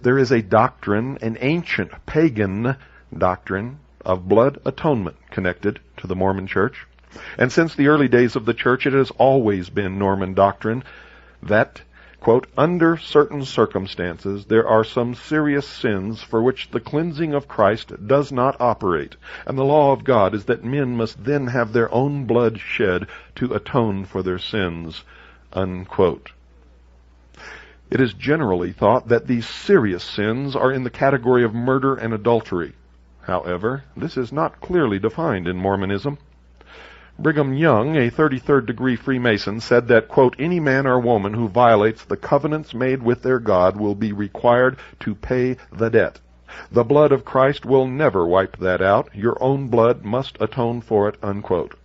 there is a doctrine, an ancient pagan doctrine of blood atonement connected to the Mormon Church. And since the early days of the Church, it has always been Mormon doctrine that, quote, under certain circumstances, there are some serious sins for which the cleansing of Christ does not operate, and the law of God is that men must then have their own blood shed to atone for their sins, unquote. It is generally thought that these serious sins are in the category of murder and adultery. However, this is not clearly defined in Mormonism. Brigham Young, a 33rd degree Freemason, said that, quote, any man or woman who violates the covenants made with their God will be required to pay the debt. The blood of Christ will never wipe that out. Your own blood must atone for it, unquote.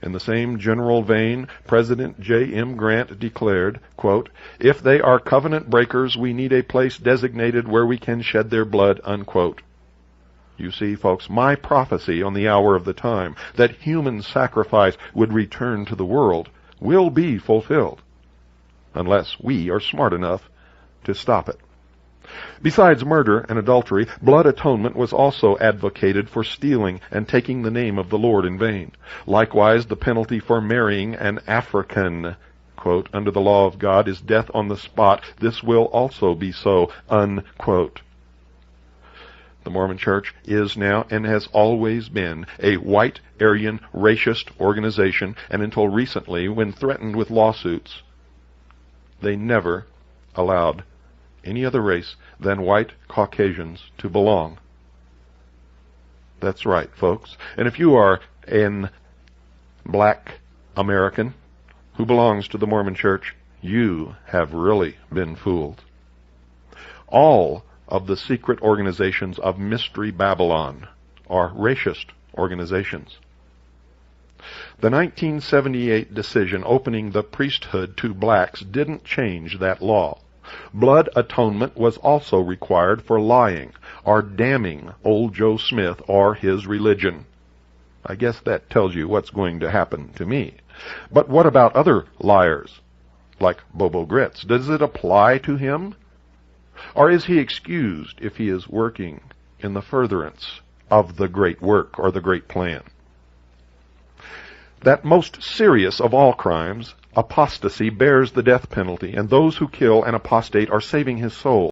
In the same general vein, President J.M. Grant declared, quote, if they are covenant breakers, we need a place designated where we can shed their blood, unquote. You see, folks, my prophecy on the hour of the time that human sacrifice would return to the world will be fulfilled, unless we are smart enough to stop it. Besides murder and adultery, blood atonement was also advocated for stealing and taking the name of the Lord in vain. Likewise, the penalty for marrying an African, quote, under the law of God is death on the spot. This will also be so, unquote. The Mormon Church is now and has always been a white, Aryan, racist organization, and until recently, when threatened with lawsuits, they never allowed any other race than white Caucasians to belong. That's right, folks. And if you are an black American who belongs to the Mormon Church, you have really been fooled. All of the secret organizations of Mystery Babylon are racist organizations. The 1978 decision opening the priesthood to blacks didn't change that law. Blood atonement was also required for lying or damning old Joe Smith or his religion. I guess that tells you what's going to happen to me. But what about other liars, like Bobo Grits? Does it apply to him? Or is he excused if he is working in the furtherance of the great work or the great plan? That most serious of all crimes, apostasy, bears the death penalty, and those who kill an apostate are saving his soul.